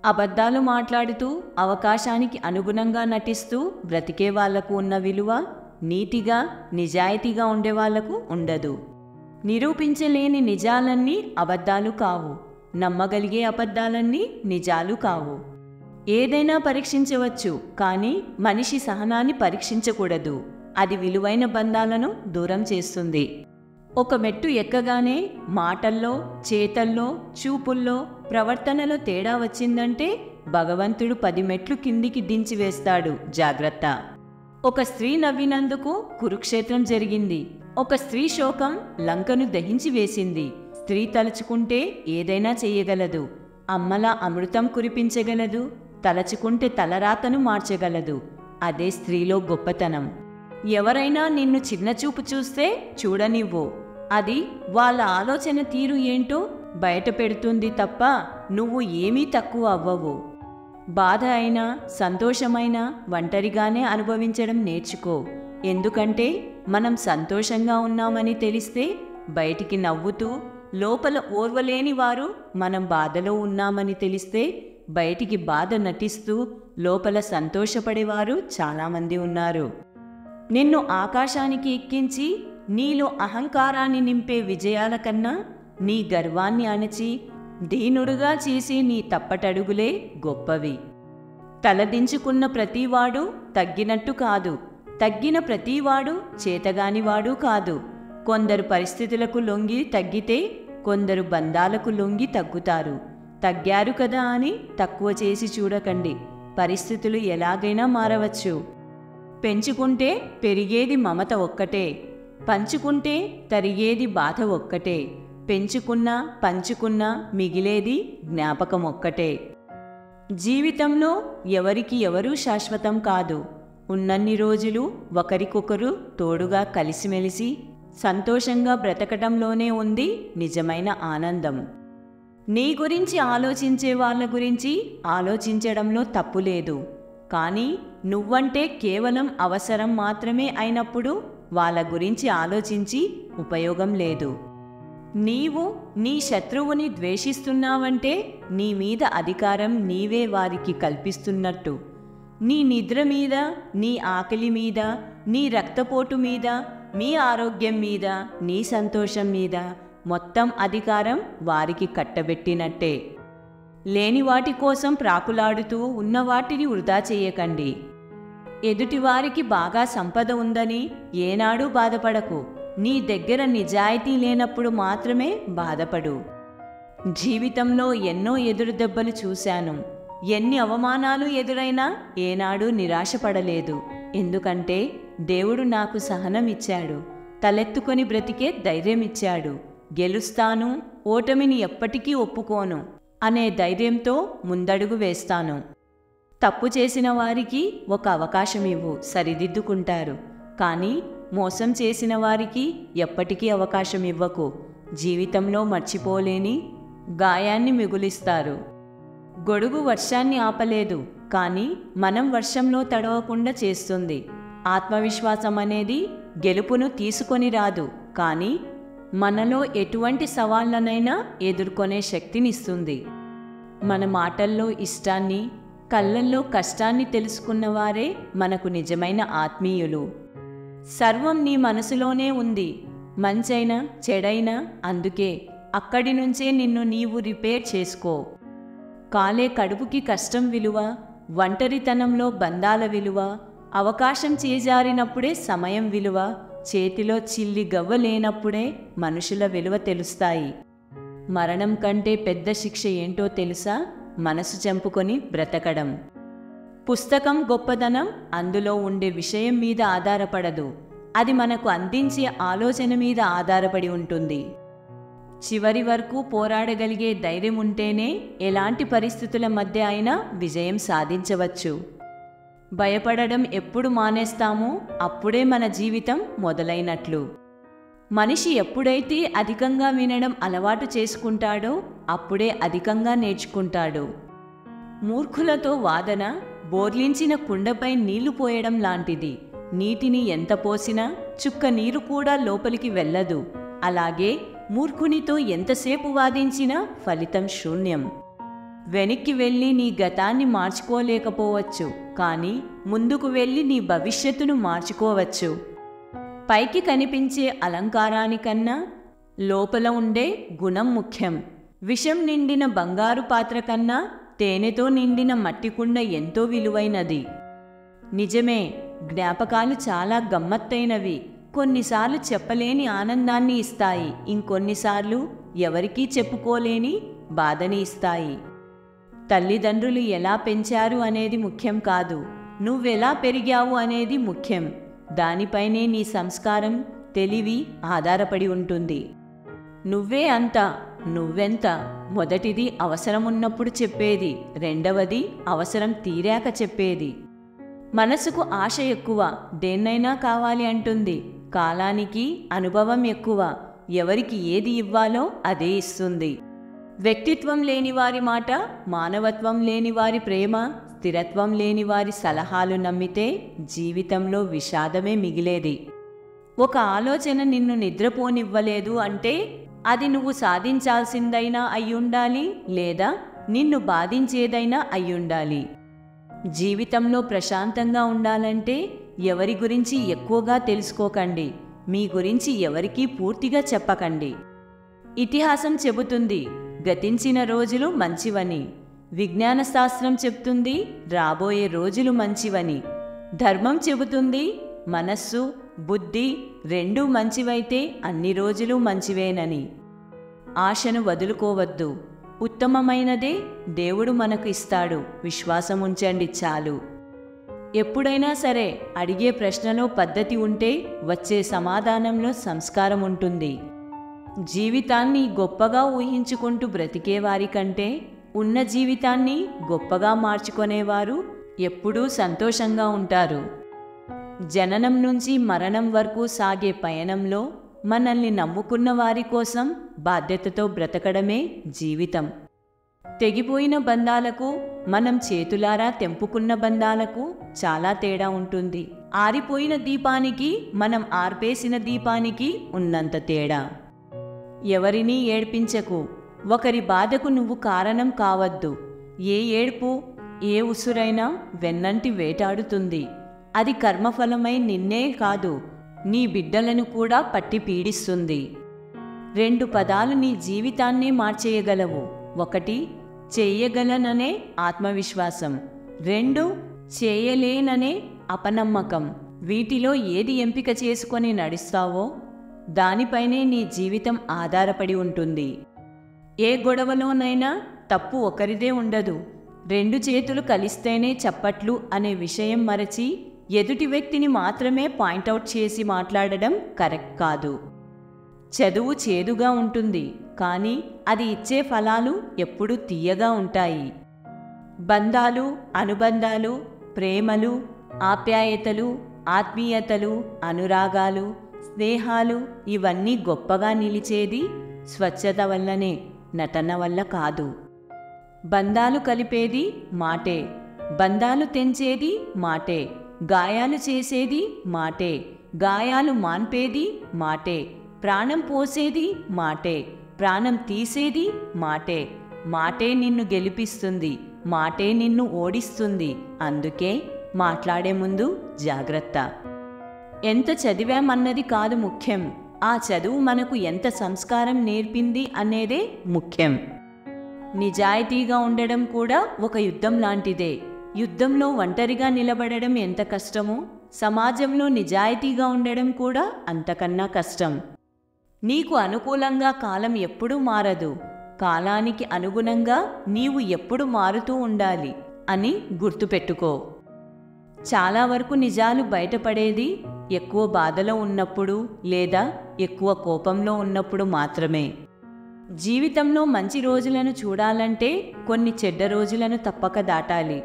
అబద్ధాలు మాట్లాడుతూ అవకాశానికి అనుగుణంగా నటిస్తూ బ్రతికే వాళ్లకు ఉన్న విలువ నీతిగా నిజాయితీగా ఉండేవాళ్లకు ఉండదు. నిరూపించలేని నిజాలన్నీ అబద్ధాలు కావు, నమ్మగలిగే అబద్ధాలన్నీ నిజాలు కావు. ఏదైనా పరీక్షించవచ్చు, కానీ మనిషి సహనాన్ని పరీక్షించకూడదు. అది విలువైన బంధాలను దూరం చేస్తుంది. ఒక మెట్టు ఎక్కగానే మాటల్లో, చేతల్లో, చూపుల్లో, ప్రవర్తనలో తేడా వచ్చిందంటే భగవంతుడు 10 మెట్లు కిందికి దించి వేస్తాడు. జాగ్రత్త. ఒక స్త్రీ నవ్వినందుకు కురుక్షేత్రం జరిగింది. ఒక స్త్రీ శోకం లంకను దహించి వేసింది. స్త్రీ తలుచుకుంటే ఏదైనా చెయ్యగలదు. అమ్మలా అమృతం కురిపించగలదు. తలచుకుంటే తలరాతను మార్చగలదు. అదే స్త్రీలో గొప్పతనం. ఎవరైనా నిన్ను చిన్నచూపు చూస్తే చూడనివ్వు. అది వాళ్ళ ఆలోచన తీరు ఏంటో బయట పెడుతుంది తప్ప నువ్వు ఏమీ తక్కువ అవ్వవు. బాధ అయినా సంతోషమైనా ఒంటరిగానే అనుభవించడం నేర్చుకో. ఎందుకంటే మనం సంతోషంగా ఉన్నామని తెలిస్తే బయటికి నవ్వుతూ, లోపల ఓర్వలేని వారు మనం బాధలో ఉన్నామని తెలిస్తే బయటికి బాధ నటిస్తూ లోపల సంతోషపడేవారు చాలామంది ఉన్నారు. నిన్ను ఆకాశానికి ఎక్కించి నీలో అహంకారాన్ని నింపే విజయాల కన్నా నీ గర్వాన్ని అణచి దీనుడుగా చేసే నీ తప్పటడుగులే గొప్పవి. తలదించుకున్న ప్రతివాడు తగ్గినట్టు కాదు, తగ్గిన ప్రతివాడు చేతగానివాడు కాదు. కొందరు పరిస్థితులకు లొంగి తగ్గితే కొందరు బంధాలకు లొంగి తగ్గుతారు. తగ్గారు కదా అని తక్కువ చేసి చూడకండి. పరిస్థితులు ఎలాగైనా మారవచ్చు. పెంచుకుంటే పెరిగేది మమత ఒక్కటే, పంచుకుంటే తరిగేది బాధ ఒక్కటే. పెంచుకున్నా పంచుకున్నా మిగిలేది జ్ఞాపకం ఒక్కటే. జీవితంలో ఎవరికి ఎవరూ శాశ్వతం కాదు. ఉన్నన్ని రోజులు ఒకరికొకరు తోడుగా కలిసిమెలిసి సంతోషంగా బ్రతకటంలోనే ఉంది నిజమైన ఆనందం. నీ గురించి ఆలోచించే వాళ్ళ గురించి ఆలోచించడంలో తప్పు లేదు. కానీ నువ్వంటే కేవలం అవసరం మాత్రమే అయినప్పుడు వాళ్ళ గురించి ఆలోచించి ఉపయోగం లేదు. నీవు నీ శత్రువుని ద్వేషిస్తున్నావంటే నీ మీద అధికారం నీవే వారికి కల్పిస్తున్నట్టు. నీ నిద్ర మీద, నీ ఆకలి మీద, నీ రక్తపోటు మీద, మీ ఆరోగ్యం మీద, నీ సంతోషం మీద మొత్తం అధికారం వారికి కట్టబెట్టినట్టే. లేని వాటి కోసం ప్రాకులాడుతూ ఉన్న వాటిని వృధా చేయకండి. ఎదుటివారికి బాగా సంపద ఉందని ఏనాడూ బాధపడకు. నీ దగ్గర నిజాయితీ లేనప్పుడు మాత్రమే బాధపడు. జీవితంలో ఎన్నో ఎదురు దెబ్బలు చూశాను. ఎన్ని అవమానాలు ఎదురైనా ఏనాడూ నిరాశపడలేదు. ఎందుకంటే దేవుడు నాకు సహనం ఇచ్చాడు. తలెత్తుకొని బ్రతికే ధైర్యం ఇచ్చాడు. గెలుస్తాను, ఓటమిని ఎప్పటికీ ఒప్పుకోను అనే ధైర్యంతో ముందడుగు వేస్తాను. తప్పు చేసిన వారికి ఒక అవకాశం ఇవ్వు, సరిదిద్దుకుంటారు. కానీ మోసం చేసిన వారికి ఎప్పటికీ అవకాశం ఇవ్వకు. జీవితంలో మర్చిపోలేని గాయాన్ని మిగులిస్తారు. గొడుగు వర్షాన్ని ఆపలేదు, కానీ మనం వర్షంలో తడవకుండా చేస్తుంది. ఆత్మవిశ్వాసం అనేది గెలుపును తీసుకొని రాదు, కానీ మనలో ఎటువంటి సవాళ్లనైనా ఎదుర్కొనే శక్తినిస్తుంది. మన మాటల్లో ఇష్టాన్ని, కళ్ళల్లో కష్టాన్ని తెలుసుకున్నవారే మనకు నిజమైన ఆత్మీయులు. సర్వం నీ మనసులోనే ఉంది, మంచైనా చెడైనా. అందుకే అక్కడి నుంచే నిన్ను నీవు రిపేర్ చేసుకో. కాలే కడుపుకి కష్టం విలువ, ఒంటరితనంలో బంధాల విలువ, అవకాశం చేజారినప్పుడే సమయం విలువ, చేతిలో చిల్లి గవ్వ లేనప్పుడే మనుషుల విలువ తెలుస్తాయి. మరణం కంటే పెద్ద శిక్ష ఏంటో తెలుసా? మనసు చంపుకొని బ్రతకడం. పుస్తకం గొప్పదనం అందులో ఉండే విషయం మీద ఆధారపడదు, అది మనకు అందించే ఆలోచన మీద ఆధారపడి ఉంటుంది. చివరి వరకు పోరాడగలిగే ధైర్యం ఉంటేనే ఎలాంటి పరిస్థితుల మధ్య అయినా విజయం సాధించవచ్చు. భయపడడం ఎప్పుడు మానేస్తామో అప్పుడే మన జీవితం మొదలైనట్లు. మనిషి ఎప్పుడైతే అధికంగా వినడం అలవాటు చేసుకుంటాడో అప్పుడే అధికంగా నేర్చుకుంటాడు. మూర్ఖులతో వాదన బోర్లించిన కుండపై నీళ్లు పోయడం లాంటిది. నీటిని ఎంత పోసినా చుక్క నీరు కూడా లోపలికి వెళ్ళదు. అలాగే మూర్ఖునితో ఎంతసేపు వాదించినా ఫలితం శూన్యం. వెనక్కి వెళ్ళి నీ గతాన్ని మార్చుకోలేకపోవచ్చు, కానీ ముందుకు వెళ్ళి నీ భవిష్యత్తును మార్చుకోవచ్చు. పైకి కనిపించే అలంకారానికన్నా లోపల ఉండే గుణం ముఖ్యం. విషం నిండిన బంగారు పాత్ర కన్నా తేనెతో నిండిన మట్టి కుండ ఎంతో విలువైనది. నిజమే, జ్ఞాపకాలు చాలా గమ్మత్తైనవి. కొన్నిసార్లు చెప్పలేని ఆనందాన్ని ఇస్తాయి, ఇంకొన్నిసార్లు ఎవరికీ చెప్పుకోలేని బాధని ఇస్తాయి. తల్లిదండ్రులు ఎలా పెంచారు అనేది ముఖ్యం కాదు, నువ్వెలా పెరిగావు అనేది ముఖ్యం. దానిపైనే నీ సంస్కారం, తెలివి ఆధారపడి ఉంటుంది. నువ్వే అంత, నువ్వెంత, మొదటిది అవసరమున్నప్పుడు చెప్పేది, రెండవది అవసరం తీరాక చెప్పేది. మనసుకు ఆశ ఎక్కువ, దేన్నైనా కావాలి అంటుంది. కాలానికి అనుభవం ఎక్కువ, ఎవరికి ఏది ఇవ్వాలో అదే ఇస్తుంది. వ్యక్తిత్వం లేనివారి మాట, మానవత్వం లేనివారి ప్రేమ, స్థిరత్వం లేనివారి సలహాలు నమ్మితే జీవితంలో విషాదమే మిగిలేది. ఒక ఆలోచన నిన్ను నిద్రపోనివ్వలేదు అంటే అది నువ్వు సాధించాల్సిందైనా అయ్యుండాలి, లేదా నిన్ను బాధించేదైనా అయ్యుండాలి. జీవితంలో ప్రశాంతంగా ఉండాలంటే ఎవరి గురించి ఎక్కువగా తెలుసుకోకండి, మీ గురించి ఎవరికీ పూర్తిగా చెప్పకండి. ఇతిహాసం చెబుతుంది గతించిన రోజులు మంచివని, విజ్ఞాన శాస్త్రం చెప్తుంది రాబోయే రోజులు మంచివని, ధర్మం చెబుతుంది మనస్సు, బుద్ధి రెండూ మంచివైతే అన్ని రోజులు మంచివేనని. ఆశను వదులుకోవద్దు, ఉత్తమమైనదే దేవుడు మనకు ఇస్తాడు, విశ్వాసం ఉంచండి చాలు. ఎప్పుడైనా సరే అడిగే ప్రశ్నలో పద్ధతి ఉంటే వచ్చే సమాధానంలో సంస్కారం ఉంటుంది. జీవితాన్ని గొప్పగా ఊహించుకుంటూ బ్రతికేవారి కంటే ఉన్న జీవితాన్ని గొప్పగా మార్చుకునేవారు ఎప్పుడూ సంతోషంగా ఉంటారు. జననం నుంచి మరణం వరకు సాగే పయనంలో మనల్ని నమ్ముకున్న వారి కోసం బాధ్యతతో బ్రతకడమే జీవితం. తెగిపోయిన బంధాలకు, మనం చేతులారా తెంపుకున్న బంధాలకు చాలా తేడా ఉంటుంది. ఆరిపోయిన దీపానికి, మనం ఆర్పేసిన దీపానికి ఉన్నంత తేడా. ఎవరినీ ఏడ్పించకు, ఒకరి బాధకు నువ్వు కారణం కావద్దు. ఏ ఏడ్పు, ఏ ఉసురైనా వెన్నంటి వేటాడుతుంది. అది కర్మఫలమై నిన్నే కాదు, నీ బిడ్డలను కూడా పట్టి పీడిస్తుంది. 2 పదాలు నీ జీవితాన్నే మార్చేయగలవు. 1 చేయగలననే ఆత్మవిశ్వాసం, 2 చేయలేననే అపనమ్మకం. వీటిలో ఏది ఎంపిక చేసుకొని నడుస్తావో దానిపైనే నీ జీవితం ఆధారపడి ఉంటుంది. ఏ గొడవలోనైనా తప్పు ఒకరిదే ఉండదు. 2 చేతులు కలిస్తేనే చప్పట్లు అనే విషయం మరచి ఎదుటి వ్యక్తిని మాత్రమే పాయింట్అవుట్ చేసి మాట్లాడడం కరెక్ట్ కాదు. చదువు చేదుగా ఉంటుంది, కానీ అది ఇచ్చే ఫలాలు ఎప్పుడూ తీయగా ఉంటాయి. బంధాలు, అనుబంధాలు, ప్రేమలు, ఆప్యాయతలు, ఆత్మీయతలు, అనురాగాలు, స్నేహాలు ఇవన్నీ గొప్పగా నిలిచేది స్వచ్ఛత వల్లనే, నటన వల్ల కాదు. బంధాలు కలిపేది మాటే, బంధాలు తెంచేది మాటే, గాయాలు చేసేది మాటే, గాయాలు మాన్పేది మాటే, ప్రాణం పోసేది మాటే, ప్రాణం తీసేది మాటే. మాటే నిన్ను గెలిపిస్తుంది, మాటే నిన్ను ఓడిస్తుంది. అందుకే మాట్లాడే ముందు జాగ్రత్త. ఎంత చదివామన్నది కాదు ముఖ్యం, ఆ చదువు మనకు ఎంత సంస్కారం నేర్పింది అనేదే ముఖ్యం. నిజాయితీగా ఉండడం కూడా ఒక యుద్ధం లాంటిదే. యుద్ధంలో ఒంటరిగా నిలబడడం ఎంత కష్టమో, సమాజంలో నిజాయితీగా ఉండడం కూడా అంతకన్నా కష్టం. నీకు అనుకూలంగా కాలం ఎప్పుడూ మారదు, కాలానికి అనుగుణంగా నీవు ఎప్పుడు మారుతూ ఉండాలి అని గుర్తుపెట్టుకో. చాలా వరకు నిజాలు బయటపడేది ఎక్కువ బాధలో ఉన్నప్పుడు లేదా ఎక్కువ కోపంలో ఉన్నప్పుడు మాత్రమే. జీవితంలో మంచి రోజులను చూడాలంటే కొన్ని చెడ్డ రోజులను తప్పక దాటాలి.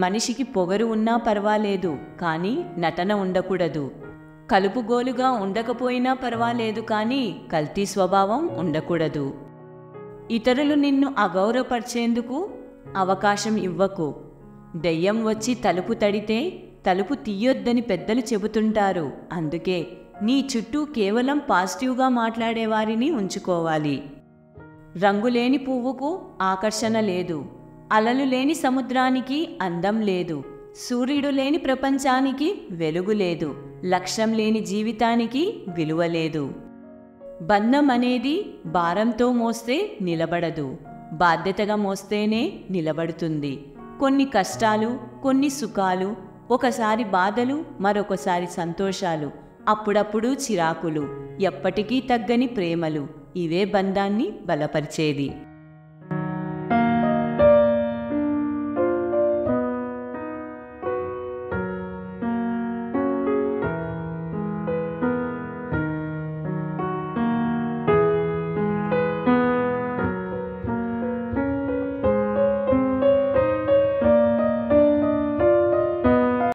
మనిషికి పొగరు ఉన్నా పర్వాలేదు, కానీ నటన ఉండకూడదు. కలుపుగోలుగా ఉండకపోయినా పర్వాలేదు, కానీ కల్తీ స్వభావం ఉండకూడదు. ఇతరులు నిన్ను అగౌరవపరిచేందుకు అవకాశం ఇవ్వకు. దెయ్యం వచ్చి తలుపు తడితే తలుపు తీయొద్దని పెద్దలు చెబుతుంటారు. అందుకే నీ చుట్టూ కేవలం పాజిటివ్గా మాట్లాడేవారిని ఉంచుకోవాలి. రంగులేని పువ్వుకు ఆకర్షణ లేదు, అలలు లేని సముద్రానికి అందం లేదు, సూర్యుడు లేని ప్రపంచానికి వెలుగు లేదు, లక్ష్యం లేని జీవితానికి విలువ లేదు. బంధం అనేది భారంతో మోస్తే నిలబడదు, బాధ్యతగా మోస్తేనే నిలబడుతుంది. కొన్ని కష్టాలు, కొన్ని సుఖాలు, ఒకసారి బాధలు, మరొకసారి సంతోషాలు, అప్పుడప్పుడు చిరాకులు, ఎప్పటికీ తగ్గని ప్రేమలు, ఇవే బంధాన్ని బలపరిచేది.